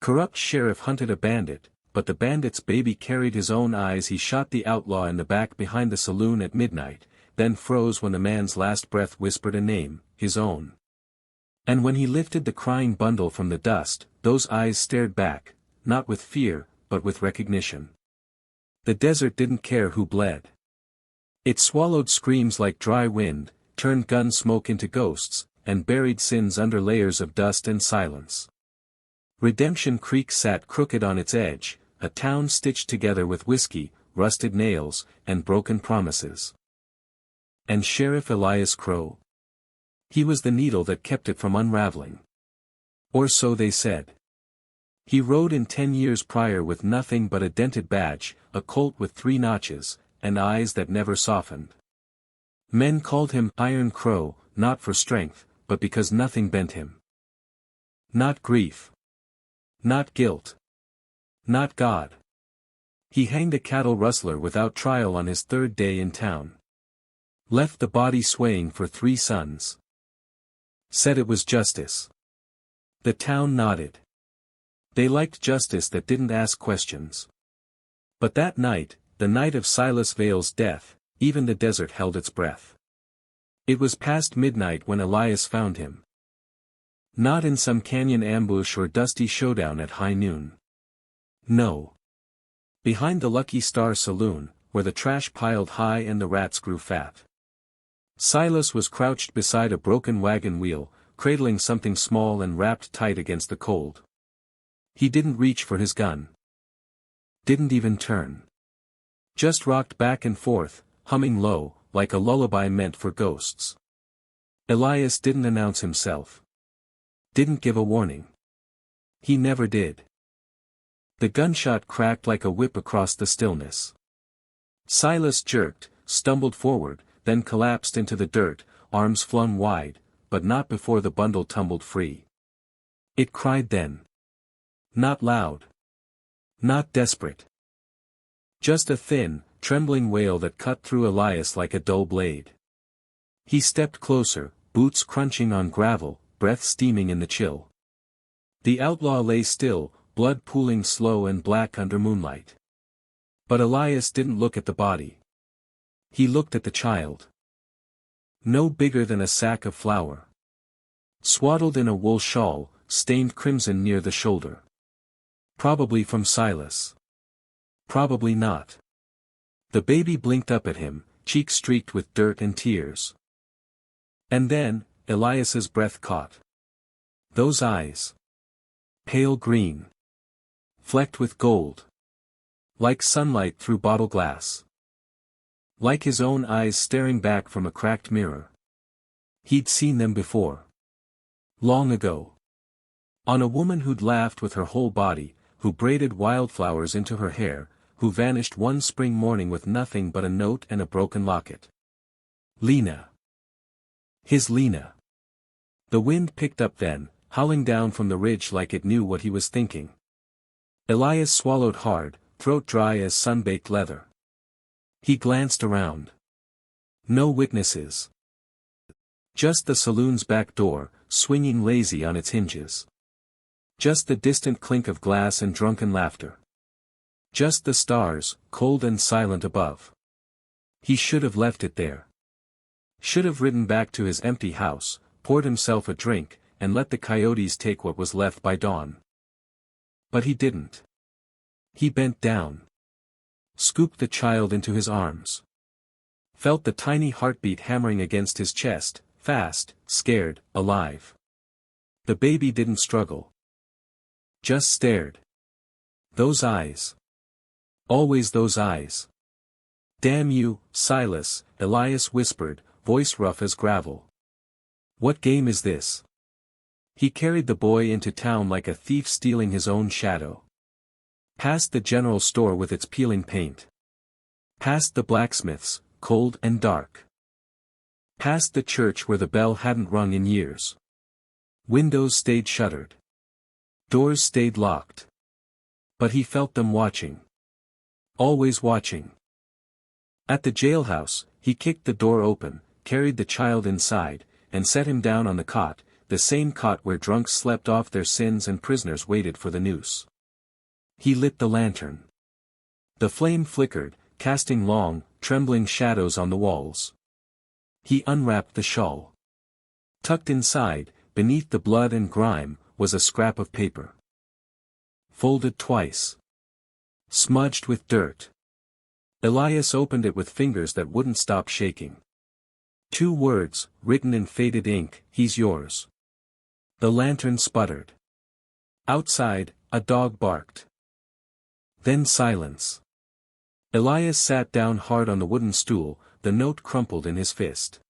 corrupt sheriff hunted a bandit, but the bandit's baby carried his own eyes. He shot the outlaw in the back behind the saloon at midnight, then froze when the man's last breath whispered a name, his own. And when he lifted the crying bundle from the dust, those eyes stared back, not with fear, but with recognition. The desert didn't care who bled. It swallowed screams like dry wind, turned gun smoke into ghosts, and buried sins under layers of dust and silence. Redemption Creek sat crooked on its edge, a town stitched together with whiskey, rusted nails, and broken promises. And Sheriff Elias Crow? He was the needle that kept it from unraveling. Or so they said. He rode in 10 years prior with nothing but a dented badge, a colt with 3 notches, and eyes that never softened. Men called him Iron Crow, not for strength, but because nothing bent him. Not grief. Not guilt. Not God. He hanged a cattle rustler without trial on his 3rd day in town. Left the body swaying for 3 sons. Said it was justice. The town nodded. They liked justice that didn't ask questions. But that night, the night of Silas Vale's death, even the desert held its breath. It was past midnight when Elias found him. Not in some canyon ambush or dusty showdown at high noon. No. Behind the Lucky Star Saloon, where the trash piled high and the rats grew fat. Silas was crouched beside a broken wagon wheel, cradling something small and wrapped tight against the cold. He didn't reach for his gun. Didn't even turn. Just rocked back and forth, humming low, like a lullaby meant for ghosts. Elias didn't announce himself. Didn't give a warning. He never did. The gunshot cracked like a whip across the stillness. Silas jerked, stumbled forward, then collapsed into the dirt, arms flung wide, but not before the bundle tumbled free. It cried then. Not loud. Not desperate. Just a thin, trembling wail that cut through Elias like a dull blade. He stepped closer, boots crunching on gravel, breath steaming in the chill. The outlaw lay still, blood pooling slow and black under moonlight. But Elias didn't look at the body. He looked at the child. No bigger than a sack of flour. Swaddled in a wool shawl, stained crimson near the shoulder. Probably from Silas. Probably not. The baby blinked up at him, cheeks streaked with dirt and tears. And then, Elias's breath caught. Those eyes. Pale green. Flecked with gold. Like sunlight through bottle glass. Like his own eyes staring back from a cracked mirror. He'd seen them before. Long ago. On a woman who'd laughed with her whole body, who braided wildflowers into her hair, who vanished one spring morning with nothing but a note and a broken locket. Lena. His Lena. The wind picked up then, howling down from the ridge like it knew what he was thinking. Elias swallowed hard, throat dry as sun-baked leather. He glanced around. No witnesses. Just the saloon's back door, swinging lazy on its hinges. Just the distant clink of glass and drunken laughter. Just the stars, cold and silent above. He should have left it there. Should have ridden back to his empty house, poured himself a drink, and let the coyotes take what was left by dawn. But he didn't. He bent down. Scooped the child into his arms. Felt the tiny heartbeat hammering against his chest, fast, scared, alive. The baby didn't struggle. Just stared. Those eyes. Always those eyes. Damn you, Silas, Elias whispered, voice rough as gravel. What game is this? He carried the boy into town like a thief stealing his own shadow. Past the general store with its peeling paint. Past the blacksmith's, cold and dark. Past the church where the bell hadn't rung in years. Windows stayed shuttered. Doors stayed locked. But he felt them watching. Always watching. At the jailhouse, he kicked the door open, carried the child inside, and set him down on the cot, the same cot where drunks slept off their sins and prisoners waited for the noose. He lit the lantern. The flame flickered, casting long, trembling shadows on the walls. He unwrapped the shawl. Tucked inside, beneath the blood and grime, was a scrap of paper. Folded twice. Smudged with dirt. Elias opened it with fingers that wouldn't stop shaking. 2 words, written in faded ink, "He's yours." The lantern sputtered. Outside, a dog barked. Then silence. Elias sat down hard on the wooden stool, the note crumpled in his fist.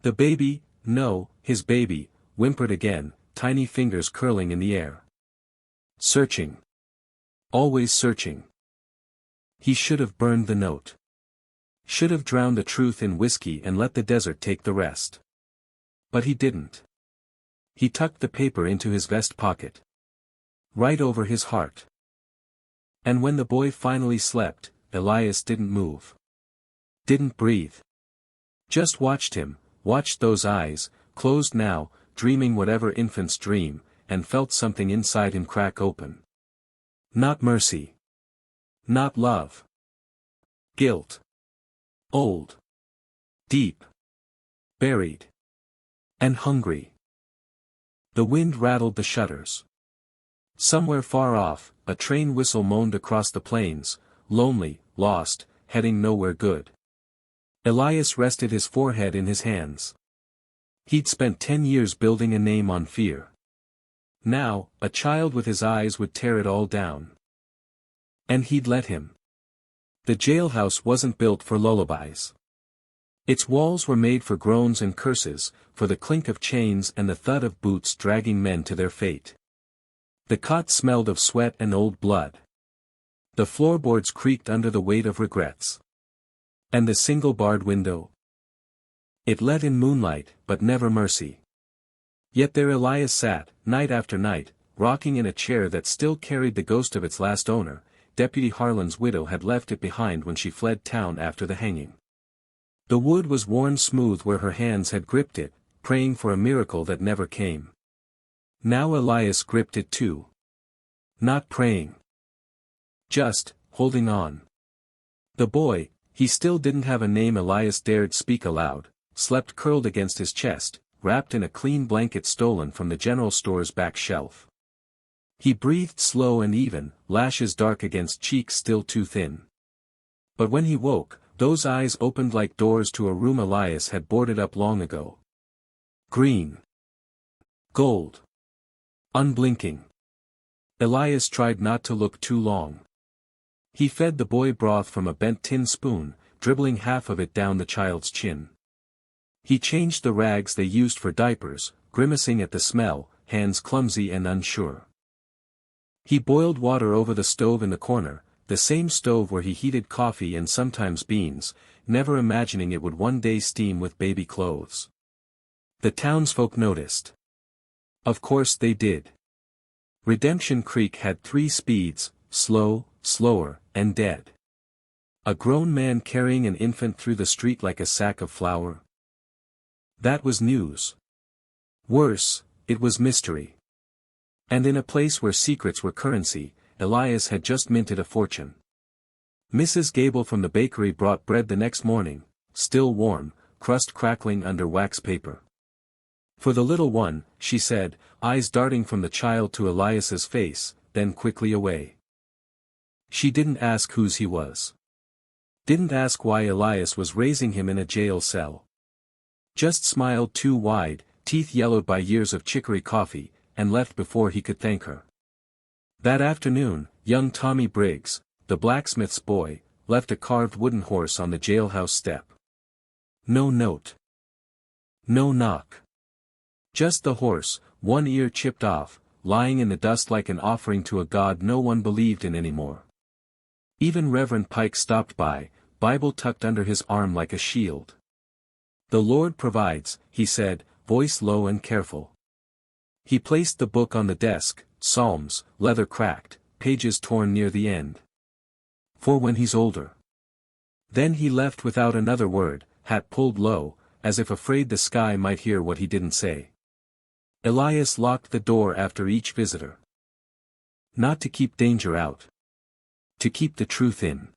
The baby, no, his baby, whimpered again, tiny fingers curling in the air. Searching. Always searching. He should have burned the note. Should have drowned the truth in whiskey and let the desert take the rest. But he didn't. He tucked the paper into his vest pocket. Right over his heart. And when the boy finally slept, Elias didn't move. Didn't breathe. Just watched him, watched those eyes, closed now, dreaming whatever infants dream, and felt something inside him crack open. Not mercy. Not love. Guilt. Old. Deep. Buried. And hungry. The wind rattled the shutters. Somewhere far off, a train whistle moaned across the plains, lonely, lost, heading nowhere good. Elias rested his forehead in his hands. He'd spent 10 years building a name on fear. Now, a child with his eyes would tear it all down. And he'd let him. The jailhouse wasn't built for lullabies. Its walls were made for groans and curses, for the clink of chains and the thud of boots dragging men to their fate. The cot smelled of sweat and old blood. The floorboards creaked under the weight of regrets. And the single-barred window? It let in moonlight, but never mercy. Yet there Elias sat, night after night, rocking in a chair that still carried the ghost of its last owner. Deputy Harlan's widow had left it behind when she fled town after the hanging. The wood was worn smooth where her hands had gripped it, praying for a miracle that never came. Now Elias gripped it too. Not praying. Just, holding on. The boy, he still didn't have a name Elias dared speak aloud, slept curled against his chest, wrapped in a clean blanket stolen from the general store's back shelf. He breathed slow and even, lashes dark against cheeks still too thin. But when he woke, those eyes opened like doors to a room Elias had boarded up long ago. Green. Gold. Unblinking. Elias tried not to look too long. He fed the boy broth from a bent tin spoon, dribbling half of it down the child's chin. He changed the rags they used for diapers, grimacing at the smell, hands clumsy and unsure. He boiled water over the stove in the corner, the same stove where he heated coffee and sometimes beans, never imagining it would one day steam with baby clothes. The townsfolk noticed. Of course they did. Redemption Creek had 3 speeds, slow, slower, and dead. A grown man carrying an infant through the street like a sack of flour. That was news. Worse, it was mystery. And in a place where secrets were currency, Elias had just minted a fortune. Mrs. Gable from the bakery brought bread the next morning, still warm, crust crackling under wax paper. For the little one, she said, eyes darting from the child to Elias's face, then quickly away. She didn't ask whose he was. Didn't ask why Elias was raising him in a jail cell. Just smiled too wide, teeth yellowed by years of chicory coffee, and left before he could thank her. That afternoon, young Tommy Briggs, the blacksmith's boy, left a carved wooden horse on the jailhouse step. No note. No knock. Just the horse, one ear chipped off, lying in the dust like an offering to a god no one believed in anymore. Even Reverend Pike stopped by, Bible tucked under his arm like a shield. "The Lord provides," he said, voice low and careful. He placed the book on the desk, Psalms, leather cracked, pages torn near the end. "For when he's older." Then he left without another word, hat pulled low, as if afraid the sky might hear what he didn't say. Elias locked the door after each visitor. Not to keep danger out. To keep the truth in.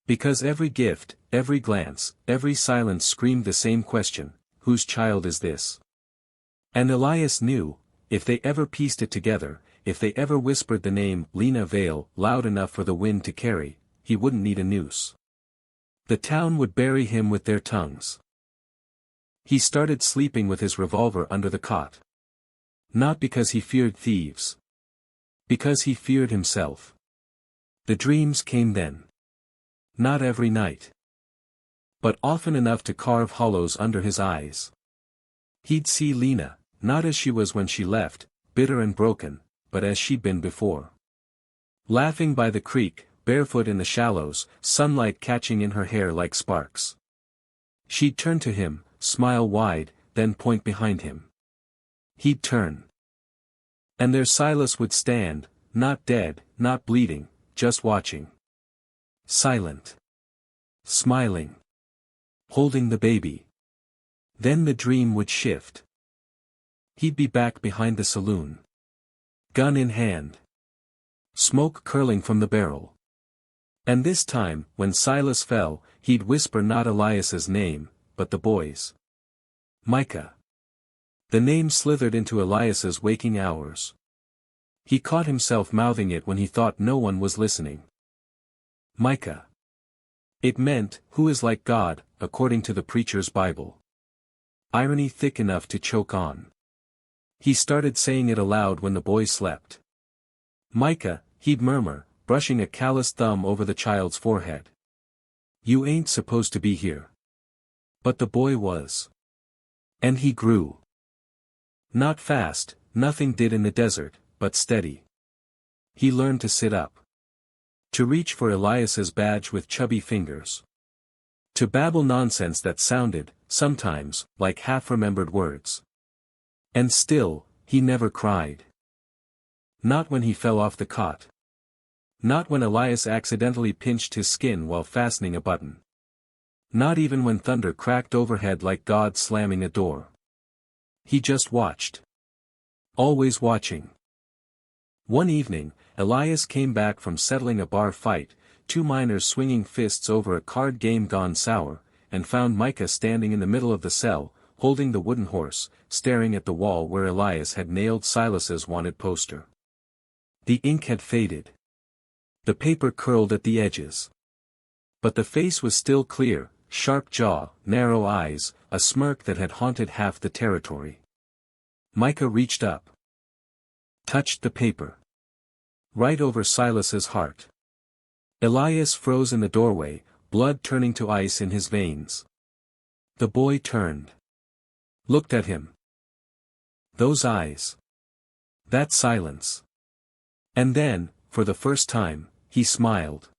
Because every gift, every glance, every silence screamed the same question, whose child is this? And Elias knew, if they ever pieced it together, if they ever whispered the name Lena Vale loud enough for the wind to carry, he wouldn't need a noose. The town would bury him with their tongues. He started sleeping with his revolver under the cot. Not because he feared thieves. Because he feared himself. The dreams came then. Not every night. But often enough to carve hollows under his eyes. He'd see Lena, not as she was when she left, bitter and broken, but as she'd been before. Laughing by the creek, barefoot in the shallows, sunlight catching in her hair like sparks. She'd turn to him, smile wide, then point behind him. He'd turn. And there Silas would stand, not dead, not bleeding, just watching. Silent. Smiling. Holding the baby. Then the dream would shift. He'd be back behind the saloon. Gun in hand. Smoke curling from the barrel. And this time, when Silas fell, he'd whisper not Elias's name, but the boy's. Micah. The name slithered into Elias's waking hours. He caught himself mouthing it when he thought no one was listening. Micah. It meant, who is like God, according to the preacher's Bible. Irony thick enough to choke on. He started saying it aloud when the boy slept. Micah, he'd murmur, brushing a calloused thumb over the child's forehead. You ain't supposed to be here. But the boy was. And he grew. Not fast, nothing did in the desert, but steady. He learned to sit up. To reach for Elias's badge with chubby fingers. To babble nonsense that sounded, sometimes, like half-remembered words. And still, he never cried. Not when he fell off the cot. Not when Elias accidentally pinched his skin while fastening a button. Not even when thunder cracked overhead like God slamming a door. He just watched. Always watching. One evening, Elias came back from settling a bar fight, two miners swinging fists over a card game gone sour, and found Micah standing in the middle of the cell, holding the wooden horse, staring at the wall where Elias had nailed Silas's wanted poster. The ink had faded. The paper curled at the edges. But the face was still clear, sharp jaw, narrow eyes, a smirk that had haunted half the territory. Micah reached up. Touched the paper. Right over Silas's heart. Elias froze in the doorway, blood turning to ice in his veins. The boy turned. Looked at him. Those eyes. That silence. And then, for the first time, he smiled.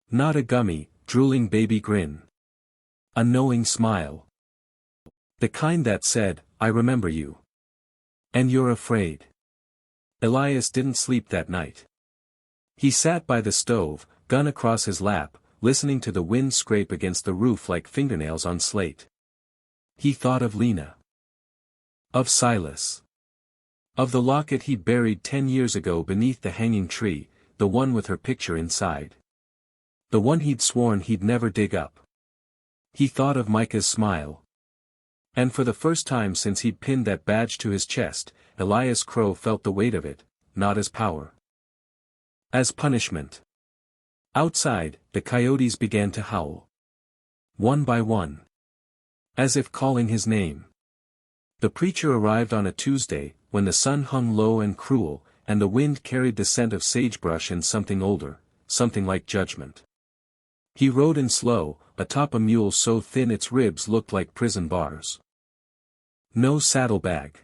Not a gummy, drooling baby grin. A knowing smile. The kind that said, I remember you. And you're afraid. Elias didn't sleep that night. He sat by the stove, gun across his lap, listening to the wind scrape against the roof like fingernails on slate. He thought of Lena. Of Silas. Of the locket he'd buried 10 years ago beneath the hanging tree, the one with her picture inside. The one he'd sworn he'd never dig up. He thought of Micah's smile. And for the first time since he'd pinned that badge to his chest, Elias Crow felt the weight of it, not as power. As punishment. Outside, the coyotes began to howl. One by one. As if calling his name. The preacher arrived on a Tuesday, when the sun hung low and cruel, and the wind carried the scent of sagebrush and something older, something like judgment. He rode in slow, atop a mule so thin its ribs looked like prison bars. No saddlebag.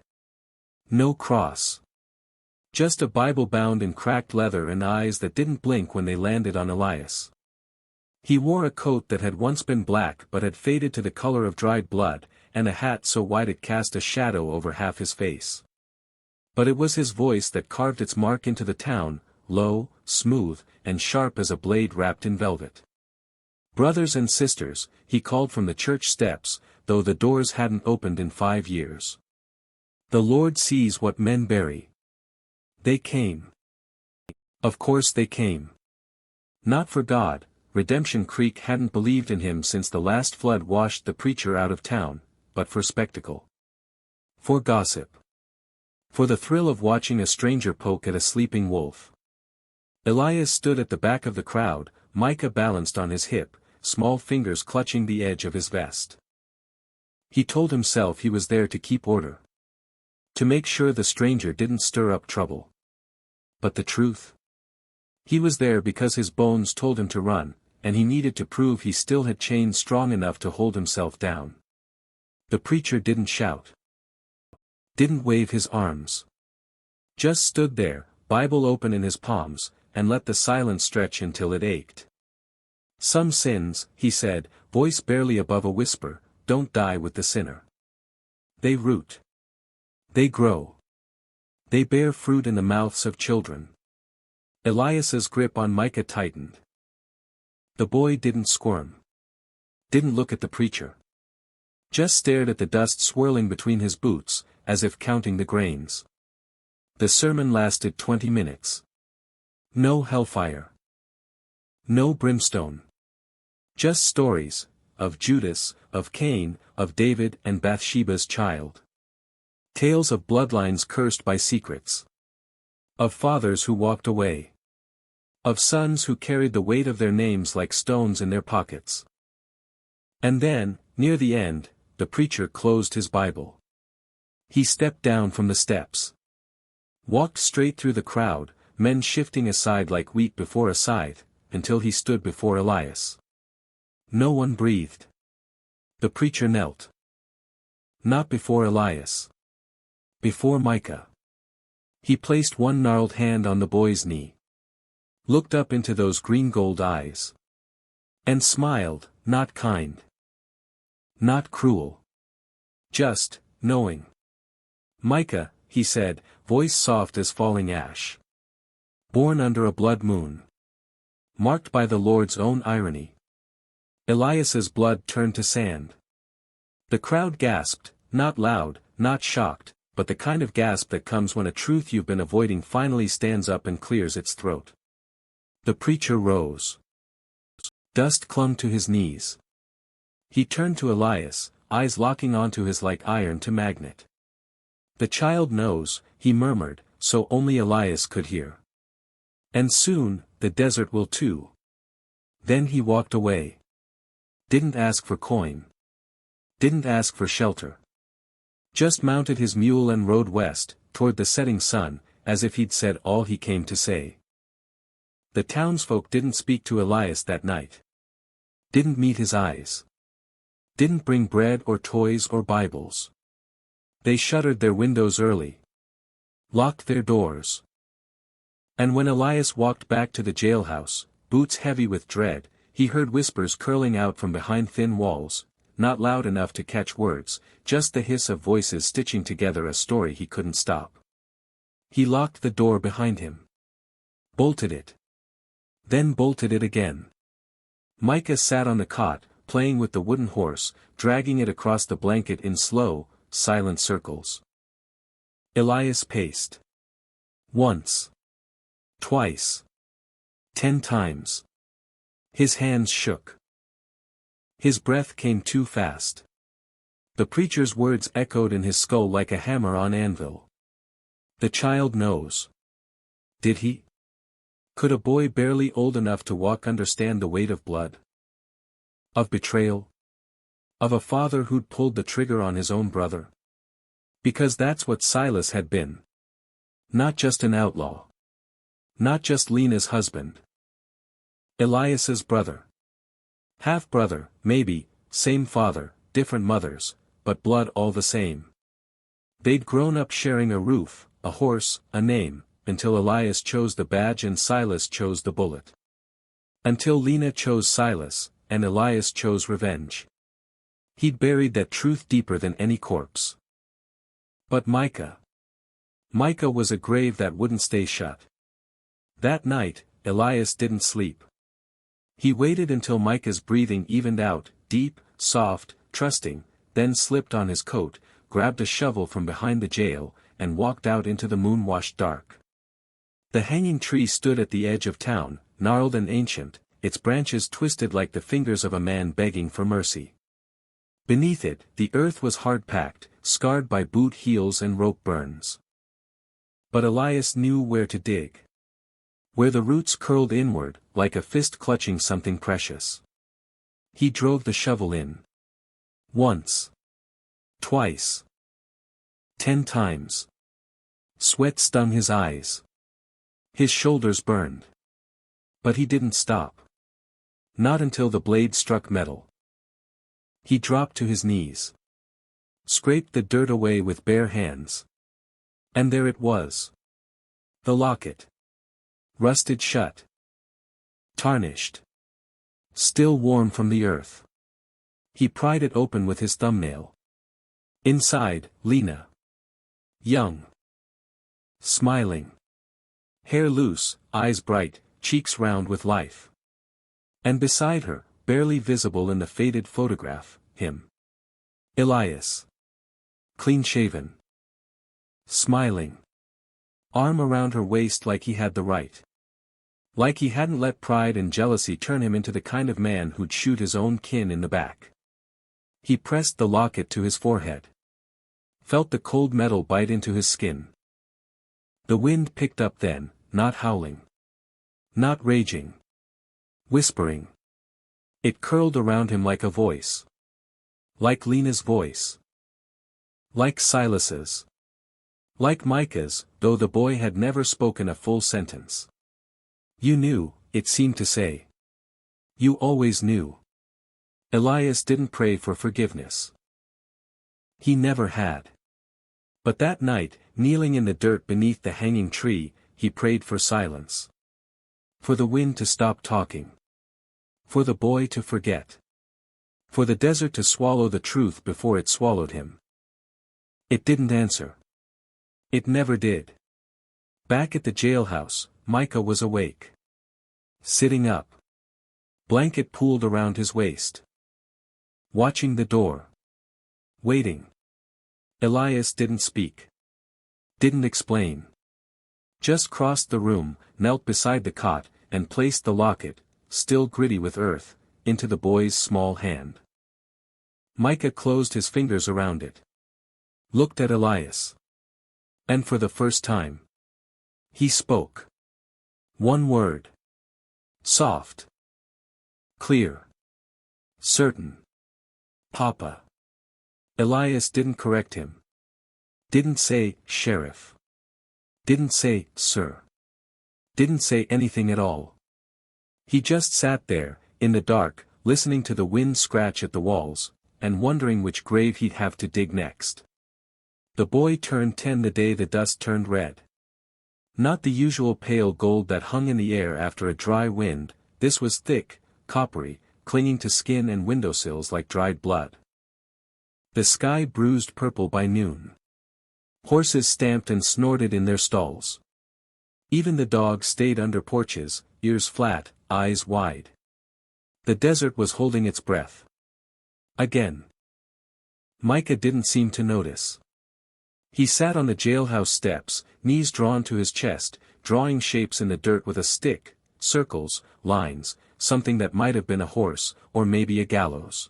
No cross. Just a Bible bound in cracked leather and eyes that didn't blink when they landed on Elias. He wore a coat that had once been black but had faded to the color of dried blood, and a hat so wide it cast a shadow over half his face. But it was his voice that carved its mark into the town, low, smooth, and sharp as a blade wrapped in velvet. Brothers and sisters, he called from the church steps, though the doors hadn't opened in 5 years. The Lord sees what men bury. They came. Of course they came. Not for God. Redemption Creek hadn't believed in him since the last flood washed the preacher out of town, but for spectacle. For gossip. For the thrill of watching a stranger poke at a sleeping wolf. Elias stood at the back of the crowd, Micah balanced on his hip, small fingers clutching the edge of his vest. He told himself he was there to keep order. To make sure the stranger didn't stir up trouble. But the truth? He was there because his bones told him to run, and he needed to prove he still had chains strong enough to hold himself down. The preacher didn't shout. Didn't wave his arms. Just stood there, Bible open in his palms, and let the silence stretch until it ached. Some sins, he said, voice barely above a whisper, don't die with the sinner. They root. They grow. They bear fruit in the mouths of children. Elias's grip on Micah tightened. The boy didn't squirm. Didn't look at the preacher. Just stared at the dust swirling between his boots, as if counting the grains. The sermon lasted 20 minutes. No hellfire. No brimstone. Just stories, of Judas, of Cain, of David and Bathsheba's child. Tales of bloodlines cursed by secrets. Of fathers who walked away. Of sons who carried the weight of their names like stones in their pockets. And then, near the end, the preacher closed his Bible. He stepped down from the steps. Walked straight through the crowd, men shifting aside like wheat before a scythe, until he stood before Elias. No one breathed. The preacher knelt. Not before Elias. Before Micah. He placed one gnarled hand on the boy's knee. Looked up into those green-gold eyes. And smiled, not kind. Not cruel. Just, knowing. Micah, he said, voice soft as falling ash. Born under a blood moon. Marked by the Lord's own irony. Elias's blood turned to sand. The crowd gasped, not loud, not shocked, but the kind of gasp that comes when a truth you've been avoiding finally stands up and clears its throat. The preacher rose. Dust clung to his knees. He turned to Elias, eyes locking onto his like iron to magnet. The child knows, he murmured, so only Elias could hear. And soon, the desert will too. Then he walked away. Didn't ask for coin. Didn't ask for shelter. Just mounted his mule and rode west, toward the setting sun, as if he'd said all he came to say. The townsfolk didn't speak to Elias that night. Didn't meet his eyes. Didn't bring bread or toys or Bibles. They shuttered their windows early. Locked their doors. And when Elias walked back to the jailhouse, boots heavy with dread, he heard whispers curling out from behind thin walls, not loud enough to catch words, just the hiss of voices stitching together a story he couldn't stop. He locked the door behind him. Bolted it. Then bolted it again. Micah sat on the cot, playing with the wooden horse, dragging it across the blanket in slow, silent circles. Elias paced. Once. Twice. 10 times. His hands shook. His breath came too fast. The preacher's words echoed in his skull like a hammer on anvil. The child knows. Did he? Could a boy barely old enough to walk understand the weight of blood? Of betrayal? Of a father who'd pulled the trigger on his own brother? Because that's what Silas had been. Not just an outlaw. Not just Lena's husband. Elias's brother. Half-brother, maybe, same father, different mothers, but blood all the same. They'd grown up sharing a roof, a horse, a name, until Elias chose the badge and Silas chose the bullet. Until Lena chose Silas, and Elias chose revenge. He'd buried that truth deeper than any corpse. But Micah. Micah was a grave that wouldn't stay shut. That night, Elias didn't sleep. He waited until Micah's breathing evened out, deep, soft, trusting, then slipped on his coat, grabbed a shovel from behind the jail, and walked out into the moon-washed dark. The hanging tree stood at the edge of town, gnarled and ancient, its branches twisted like the fingers of a man begging for mercy. Beneath it, the earth was hard-packed, scarred by boot heels and rope burns. But Elias knew where to dig. Where the roots curled inward, like a fist clutching something precious. He drove the shovel in. Once. Twice. 10 times. Sweat stung his eyes. His shoulders burned. But he didn't stop. Not until the blade struck metal. He dropped to his knees. Scraped the dirt away with bare hands. And there it was. The locket. Rusted shut. Tarnished. Still warm from the earth. He pried it open with his thumbnail. Inside, Lena. Young. Smiling. Hair loose, eyes bright, cheeks round with life. And beside her, barely visible in the faded photograph, him. Elias. Clean-shaven. Smiling. Arm around her waist like he had the right. Like he hadn't let pride and jealousy turn him into the kind of man who'd shoot his own kin in the back. He pressed the locket to his forehead. Felt the cold metal bite into his skin. The wind picked up then, not howling. Not raging. Whispering. It curled around him like a voice. Like Lena's voice. Like Silas's. Like Micah's, though the boy had never spoken a full sentence. You knew, it seemed to say. You always knew. Elias didn't pray for forgiveness. He never had. But that night, kneeling in the dirt beneath the hanging tree, he prayed for silence. For the wind to stop talking. For the boy to forget. For the desert to swallow the truth before it swallowed him. It didn't answer. It never did. Back at the jailhouse, Micah was awake. Sitting up. Blanket pooled around his waist. Watching the door. Waiting. Elias didn't speak. Didn't explain. Just crossed the room, knelt beside the cot, and placed the locket, still gritty with earth, into the boy's small hand. Micah closed his fingers around it. Looked at Elias. And for the first time. He spoke. One word. Soft. Clear. Certain. Papa. Elias didn't correct him. Didn't say, Sheriff. Didn't say, Sir. Didn't say anything at all. He just sat there, in the dark, listening to the wind scratch at the walls, and wondering which grave he'd have to dig next. The boy turned 10 the day the dust turned red. Not the usual pale gold that hung in the air after a dry wind, this was thick, coppery, clinging to skin and windowsills like dried blood. The sky bruised purple by noon. Horses stamped and snorted in their stalls. Even the dogs stayed under porches, ears flat, eyes wide. The desert was holding its breath. Again. Micah didn't seem to notice. He sat on the jailhouse steps, knees drawn to his chest, drawing shapes in the dirt with a stick, circles, lines, something that might have been a horse, or maybe a gallows.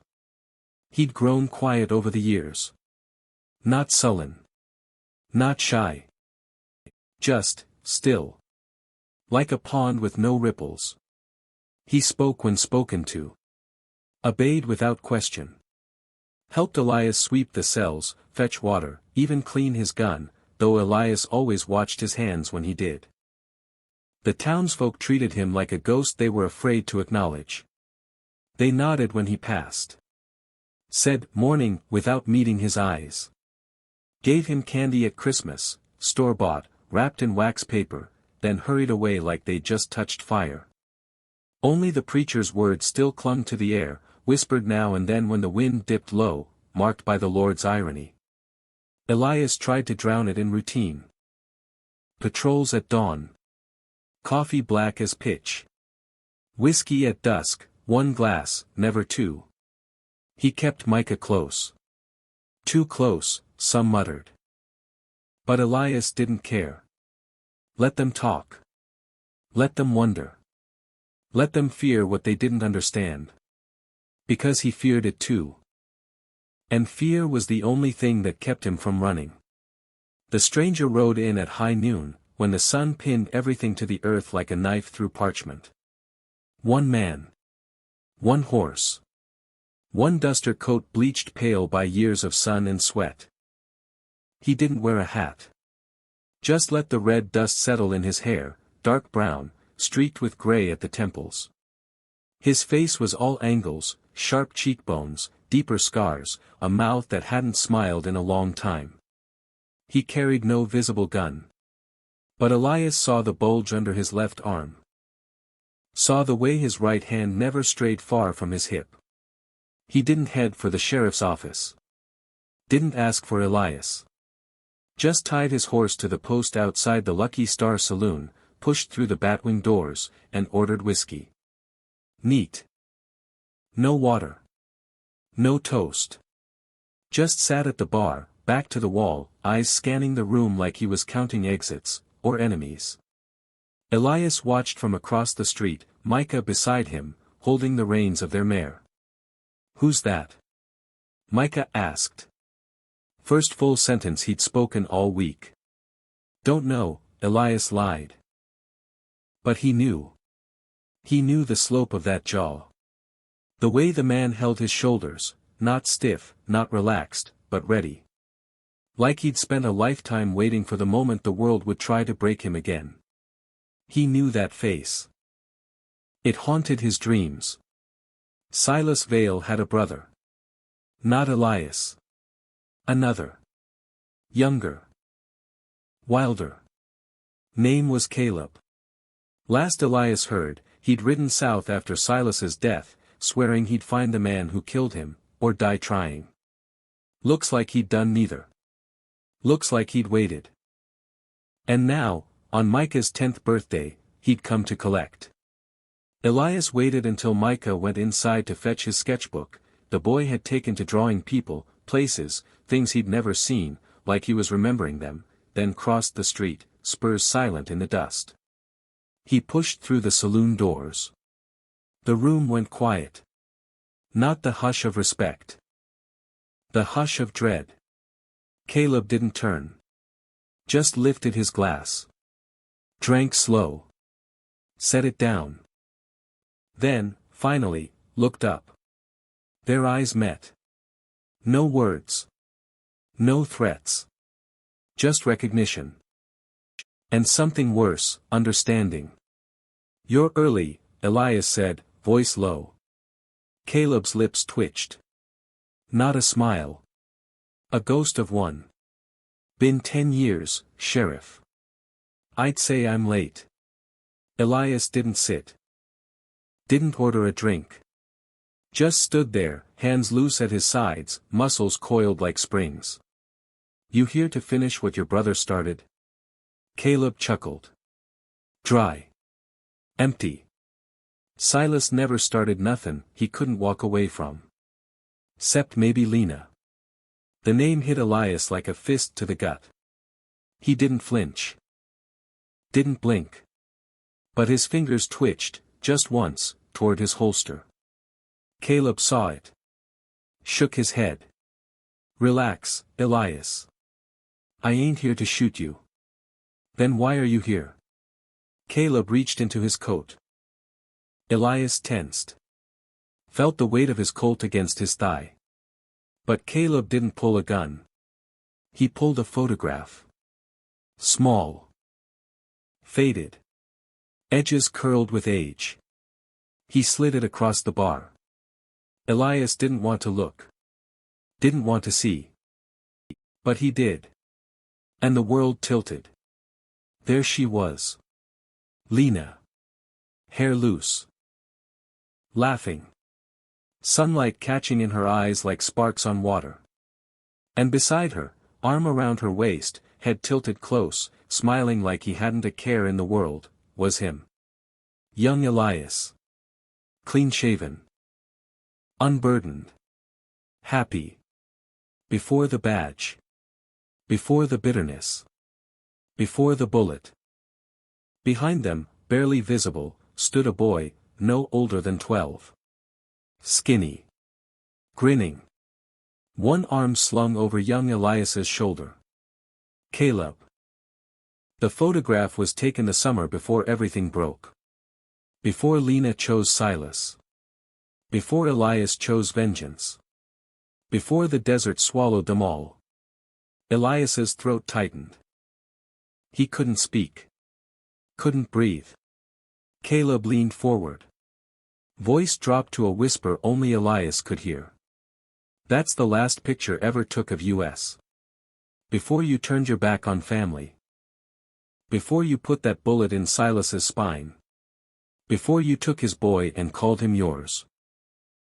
He'd grown quiet over the years. Not sullen. Not shy. Just, still. Like a pond with no ripples. He spoke when spoken to. Obeyed without question. Helped Elias sweep the cells, fetch water, even clean his gun, though Elias always watched his hands when he did. The townsfolk treated him like a ghost they were afraid to acknowledge. They nodded when he passed. Said morning without meeting his eyes. Gave him candy at Christmas, store-bought, wrapped in wax paper, then hurried away like they'd just touched fire. Only the preacher's words still clung to the air, whispered now and then when the wind dipped low, marked by the Lord's irony. Elias tried to drown it in routine. Patrols at dawn. Coffee black as pitch. Whiskey at dusk, 1 glass, never 2. He kept Micah close. Too close, some muttered. But Elias didn't care. Let them talk. Let them wonder. Let them fear what they didn't understand. Because he feared it too. And fear was the only thing that kept him from running. The stranger rode in at high noon, when the sun pinned everything to the earth like a knife through parchment. One man. One horse. One duster coat bleached pale by years of sun and sweat. He didn't wear a hat. Just let the red dust settle in his hair, dark brown, streaked with gray at the temples. His face was all angles, sharp cheekbones, deeper scars, a mouth that hadn't smiled in a long time. He carried no visible gun. But Elias saw the bulge under his left arm. Saw the way his right hand never strayed far from his hip. He didn't head for the sheriff's office. Didn't ask for Elias. Just tied his horse to the post outside the Lucky Star saloon, pushed through the batwing doors, and ordered whiskey. Neat. No water. No toast. Just sat at the bar, back to the wall, eyes scanning the room like he was counting exits, or enemies. Elias watched from across the street, Micah beside him, holding the reins of their mare. "Who's that?" Micah asked. First full sentence he'd spoken all week. "Don't know," Elias lied. But he knew. He knew the slope of that jaw. The way the man held his shoulders, not stiff, not relaxed, but ready. Like he'd spent a lifetime waiting for the moment the world would try to break him again. He knew that face. It haunted his dreams. Silas Vale had a brother. Not Elias. Another. Younger. Wilder. Name was Caleb. Last Elias heard, he'd ridden south after Silas's death, swearing he'd find the man who killed him, or die trying. Looks like he'd done neither. Looks like he'd waited. And now, on Micah's 10th birthday, he'd come to collect. Elias waited until Micah went inside to fetch his sketchbook. The boy had taken to drawing people, places, things he'd never seen, like he was remembering them, then crossed the street, spurs silent in the dust. He pushed through the saloon doors. The room went quiet. Not the hush of respect. The hush of dread. Caleb didn't turn. Just lifted his glass. Drank slow. Set it down. Then, finally, looked up. Their eyes met. No words. No threats. Just recognition. And something worse, understanding. "You're early," Elias said, voice low. Caleb's lips twitched. Not a smile. A ghost of one. "Been 10 years, Sheriff." "I'd say I'm late." Elias didn't sit. Didn't order a drink. Just stood there, hands loose at his sides, muscles coiled like springs. "You here to finish what your brother started?" Caleb chuckled. Dry. Empty. Silas never started nothin' he couldn't walk away from. 'Cept maybe Lena. The name hit Elias like a fist to the gut. He didn't flinch. Didn't blink. But his fingers twitched, just once, toward his holster. Caleb saw it. Shook his head. "Relax, Elias. I ain't here to shoot you." "Then why are you here?" Caleb reached into his coat. Elias tensed. Felt the weight of his colt against his thigh. But Caleb didn't pull a gun. He pulled a photograph. Small. Faded. Edges curled with age. He slid it across the bar. Elias didn't want to look. Didn't want to see. But he did. And the world tilted. There she was. Lena. Hair loose. Laughing. Sunlight catching in her eyes like sparks on water. And beside her, arm around her waist, head tilted close, smiling like he hadn't a care in the world, was him. Young Elias. Clean-shaven. Unburdened. Happy. Before the badge. Before the bitterness. Before the bullet. Behind them, barely visible, stood a boy, no older than 12. Skinny. Grinning. One arm slung over young Elias's shoulder. Caleb. The photograph was taken the summer before everything broke. Before Lena chose Silas. Before Elias chose vengeance. Before the desert swallowed them all. Elias's throat tightened. He couldn't speak. Couldn't breathe. Caleb leaned forward. Voice dropped to a whisper only Elias could hear. That's the last picture ever took of us. Before you turned your back on family. Before you put that bullet in Silas's spine. Before you took his boy and called him yours.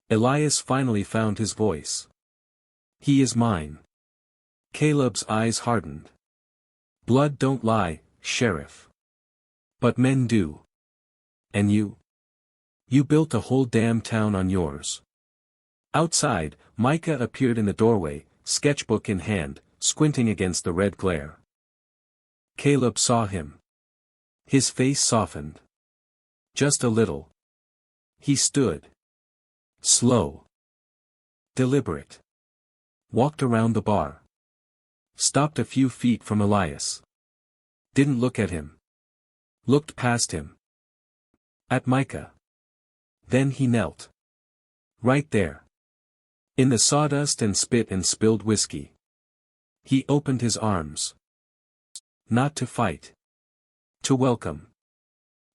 Elias finally found his voice. He is mine. Caleb's eyes hardened. Blood don't lie, Sheriff. But men do. And you? You built a whole damn town on yours. Outside, Micah appeared in the doorway, sketchbook in hand, squinting against the red glare. Caleb saw him. His face softened. Just a little. He stood. Slow. Deliberate. Walked around the bar. Stopped a few feet from Elias. Didn't look at him. Looked past him. At Micah. Then he knelt. Right there. In the sawdust and spit and spilled whiskey. He opened his arms. Not to fight. To welcome.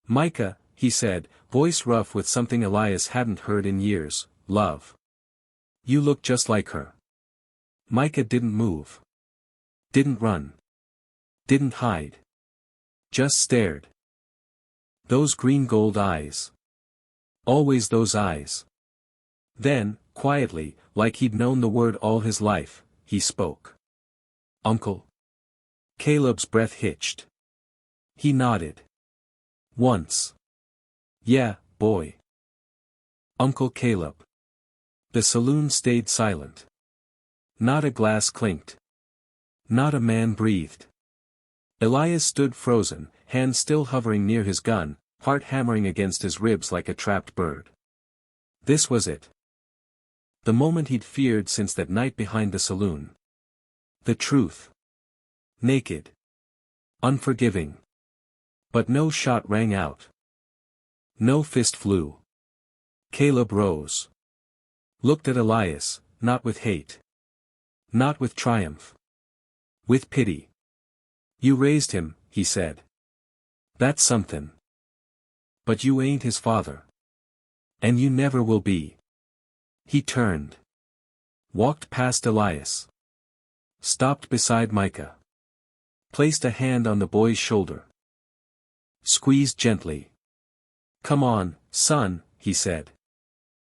Micah, he said, voice rough with something Elias hadn't heard in years, love. You look just like her. Micah didn't move. Didn't run. Didn't hide. Just stared. Those green gold eyes. Always those eyes. Then, quietly, like he'd known the word all his life, he spoke. Uncle. Caleb's breath hitched. He nodded. Once. Yeah, boy. Uncle Caleb. The saloon stayed silent. Not a glass clinked. Not a man breathed. Elias stood frozen, hand still hovering near his gun, heart hammering against his ribs like a trapped bird. This was it. The moment he'd feared since that night behind the saloon. The truth. Naked. Unforgiving. But no shot rang out. No fist flew. Caleb rose. Looked at Elias, not with hate. Not with triumph. With pity. You raised him, he said. That's something. But you ain't his father. And you never will be. He turned. Walked past Elias. Stopped beside Micah. Placed a hand on the boy's shoulder. Squeezed gently. Come on, son, he said.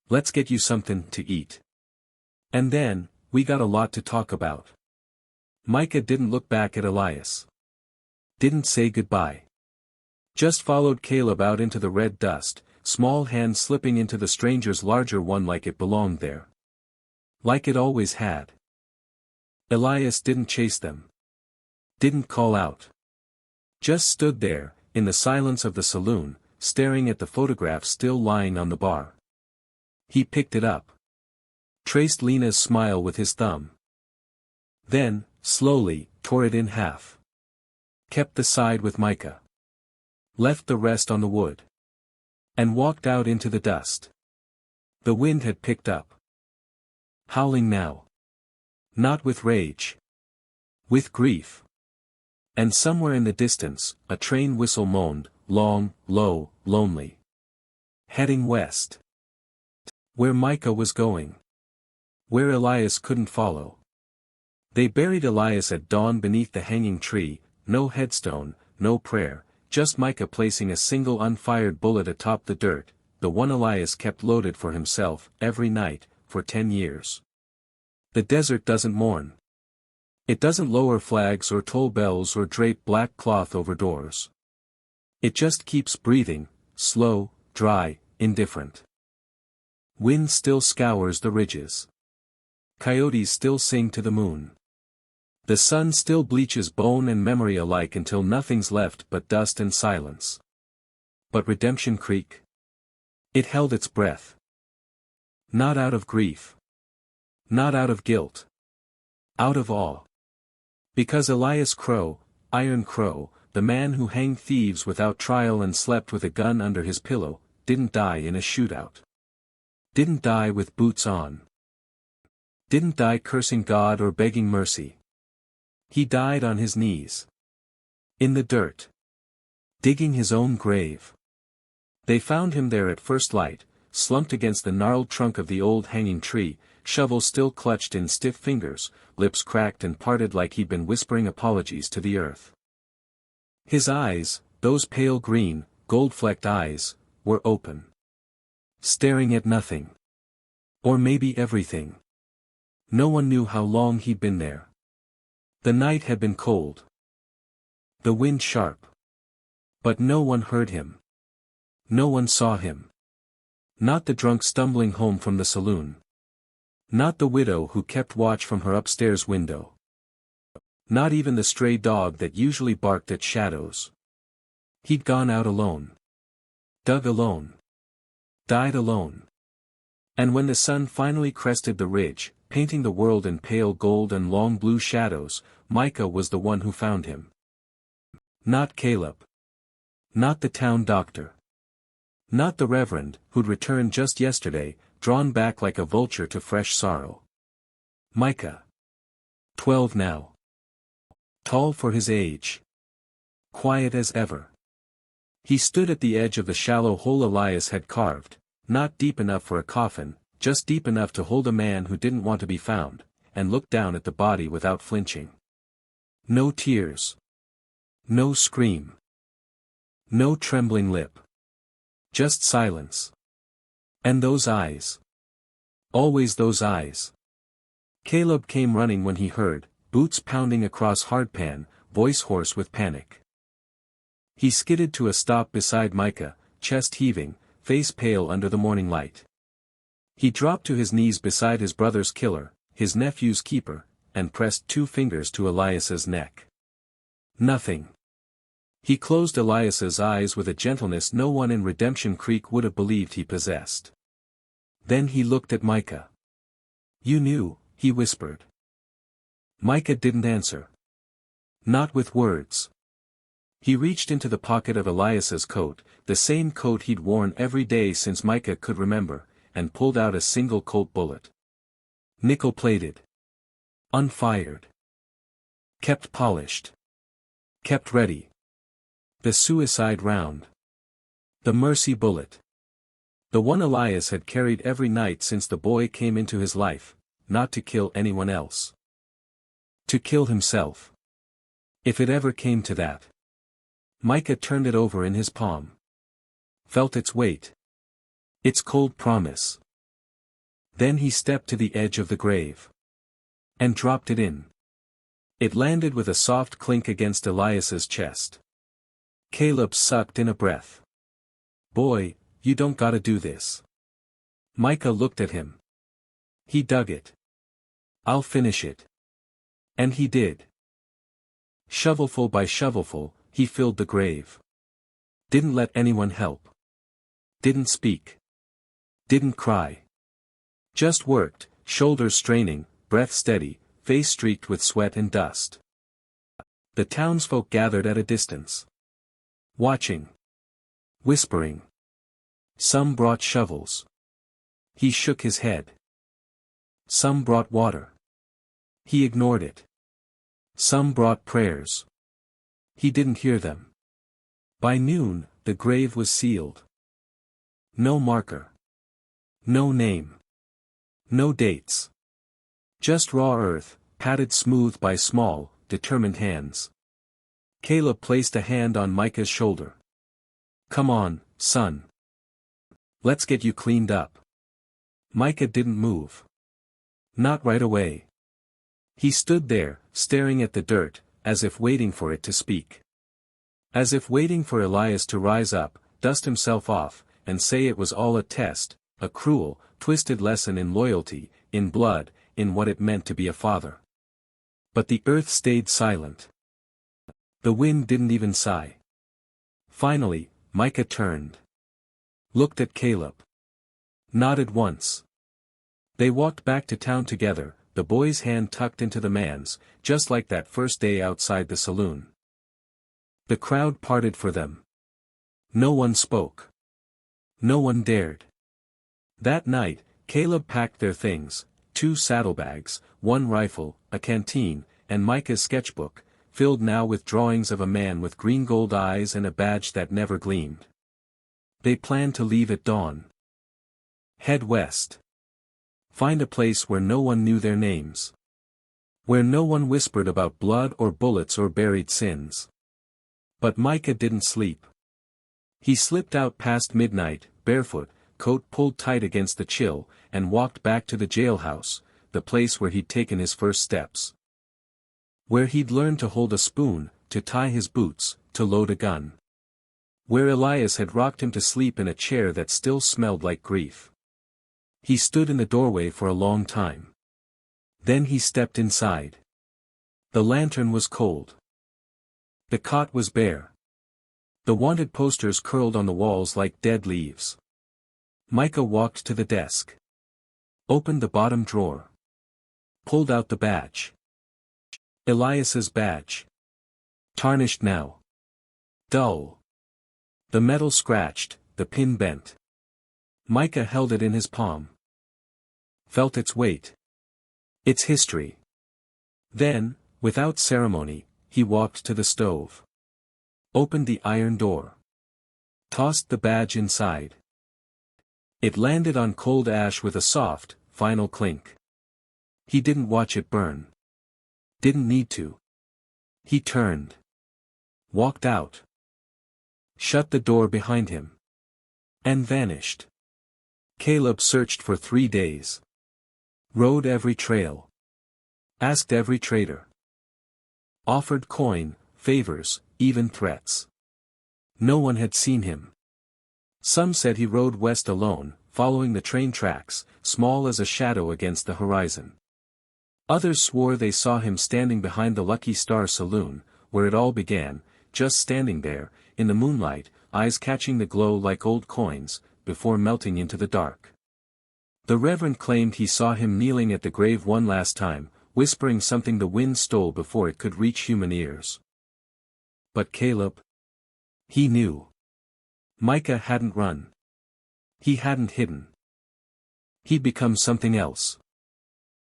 Let's get you something to eat. And then, we got a lot to talk about. Micah didn't look back at Elias. Didn't say goodbye. Just followed Caleb out into the red dust, small hand slipping into the stranger's larger one like it belonged there. Like it always had. Elias didn't chase them. Didn't call out. Just stood there, in the silence of the saloon, staring at the photograph still lying on the bar. He picked it up. Traced Lena's smile with his thumb. Then, slowly, tore it in half. Kept the side with Micah. Left the rest on the wood. And walked out into the dust. The wind had picked up. Howling now. Not with rage. With grief. And somewhere in the distance, a train whistle moaned, long, low, lonely. Heading west. Where Micah was going. Where Elias couldn't follow. They buried Elias at dawn beneath the hanging tree, no headstone, no prayer, just Micah placing a single unfired bullet atop the dirt, the one Elias kept loaded for himself, every night, for 10 years. The desert doesn't mourn. It doesn't lower flags or toll bells or drape black cloth over doors. It just keeps breathing, slow, dry, indifferent. Wind still scours the ridges. Coyotes still sing to the moon. The sun still bleaches bone and memory alike until nothing's left but dust and silence. But Redemption Creek? It held its breath. Not out of grief. Not out of guilt. Out of awe. Because Elias Crow, Iron Crow, the man who hanged thieves without trial and slept with a gun under his pillow, didn't die in a shootout. Didn't die with boots on. Didn't die cursing God or begging mercy. He died on his knees. In the dirt. Digging his own grave. They found him there at first light, slumped against the gnarled trunk of the old hanging tree, shovel still clutched in stiff fingers, lips cracked and parted like he'd been whispering apologies to the earth. His eyes, those pale green, gold-flecked eyes, were open. Staring at nothing. Or maybe everything. No one knew how long he'd been there. The night had been cold. The wind sharp. But no one heard him. No one saw him. Not the drunk stumbling home from the saloon. Not the widow who kept watch from her upstairs window. Not even the stray dog that usually barked at shadows. He'd gone out alone. Dug alone. Died alone. And when the sun finally crested the ridge, painting the world in pale gold and long blue shadows, Micah was the one who found him. Not Caleb. Not the town doctor. Not the reverend, who'd returned just yesterday, drawn back like a vulture to fresh sorrow. Micah. 12 now. Tall for his age. Quiet as ever. He stood at the edge of the shallow hole Elias had carved, not deep enough for a coffin, just deep enough to hold a man who didn't want to be found, and looked down at the body without flinching. No tears. No scream. No trembling lip. Just silence. And those eyes. Always those eyes. Caleb came running when he heard, boots pounding across hardpan, voice hoarse with panic. He skidded to a stop beside Micah, chest heaving, face pale under the morning light. He dropped to his knees beside his brother's killer, his nephew's keeper, and pressed 2 fingers to Elias's neck. Nothing. He closed Elias's eyes with a gentleness no one in Redemption Creek would have believed he possessed. Then he looked at Micah. "You knew," he whispered. Micah didn't answer. Not with words. He reached into the pocket of Elias's coat, the same coat he'd worn every day since Micah could remember, and pulled out a single Colt bullet. Nickel-plated. Unfired. Kept polished. Kept ready. The suicide round. The mercy bullet. The one Elias had carried every night since the boy came into his life, not to kill anyone else. To kill himself. If it ever came to that. Micah turned it over in his palm. Felt its weight. Its cold promise. Then he stepped to the edge of the grave. And dropped it in. It landed with a soft clink against Elias's chest. Caleb sucked in a breath. "Boy, you don't gotta do this." Micah looked at him. He dug it. "I'll finish it." And he did. Shovelful by shovelful, he filled the grave. Didn't let anyone help. Didn't speak. Didn't cry. Just worked, shoulders straining, breath steady, face streaked with sweat and dust. The townsfolk gathered at a distance. Watching. Whispering. Some brought shovels. He shook his head. Some brought water. He ignored it. Some brought prayers. He didn't hear them. By noon, the grave was sealed. No marker. No name. No dates. Just raw earth, patted smooth by small, determined hands. Caleb placed a hand on Micah's shoulder. "Come on, son. Let's get you cleaned up." Micah didn't move. Not right away. He stood there, staring at the dirt, as if waiting for it to speak. As if waiting for Elias to rise up, dust himself off, and say it was all a test, a cruel, twisted lesson in loyalty, in blood, in what it meant to be a father. But the earth stayed silent. The wind didn't even sigh. Finally, Micah turned. Looked at Caleb. Nodded once. They walked back to town together, the boy's hand tucked into the man's, just like that first day outside the saloon. The crowd parted for them. No one spoke. No one dared. That night, Caleb packed their things, 2 saddlebags, 1 rifle, a canteen, and Micah's sketchbook, filled now with drawings of a man with green gold eyes and a badge that never gleamed. They planned to leave at dawn. Head west. Find a place where no one knew their names. Where no one whispered about blood or bullets or buried sins. But Micah didn't sleep. He slipped out past midnight, barefoot, coat pulled tight against the chill, and walked back to the jailhouse, the place where he'd taken his first steps. Where he'd learned to hold a spoon, to tie his boots, to load a gun. Where Elias had rocked him to sleep in a chair that still smelled like grief. He stood in the doorway for a long time. Then he stepped inside. The lantern was cold. The cot was bare. The wanted posters curled on the walls like dead leaves. Micah walked to the desk. Opened the bottom drawer. Pulled out the badge. Elias's badge. Tarnished now. Dull. The metal scratched, the pin bent. Micah held it in his palm. Felt its weight. Its history. Then, without ceremony, he walked to the stove. Opened the iron door. Tossed the badge inside. It landed on cold ash with a soft, final clink. He didn't watch it burn. Didn't need to. He turned. Walked out. Shut the door behind him. And vanished. Caleb searched for 3 days. Rode every trail. Asked every trader. Offered coin, favors, even threats. No one had seen him. Some said he rode west alone, following the train tracks, small as a shadow against the horizon. Others swore they saw him standing behind the Lucky Star Saloon, where it all began, just standing there, in the moonlight, eyes catching the glow like old coins, before melting into the dark. The Reverend claimed he saw him kneeling at the grave one last time, whispering something the wind stole before it could reach human ears. But Caleb? He knew. Micah hadn't run. He hadn't hidden. He'd become something else.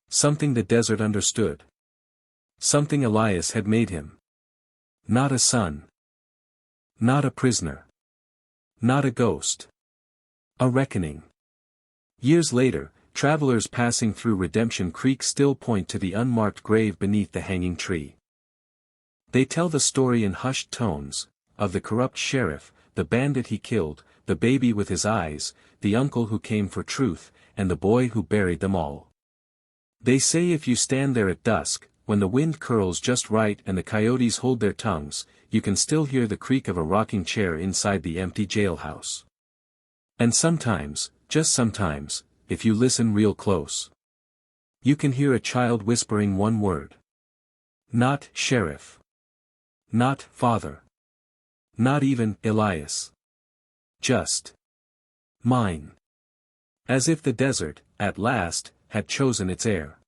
Something the desert understood. Something Elias had made him. Not a son. Not a prisoner. Not a ghost. A reckoning. Years later, travelers passing through Redemption Creek still point to the unmarked grave beneath the hanging tree. They tell the story in hushed tones, of the corrupt sheriff, the bandit he killed, the baby with his eyes, the uncle who came for truth, and the boy who buried them all. They say if you stand there at dusk, when the wind curls just right and the coyotes hold their tongues, you can still hear the creak of a rocking chair inside the empty jailhouse. And sometimes, just sometimes, if you listen real close, you can hear a child whispering one word. Not sheriff. Not father. Not even Elias. Just mine. As if the desert, at last, had chosen its heir.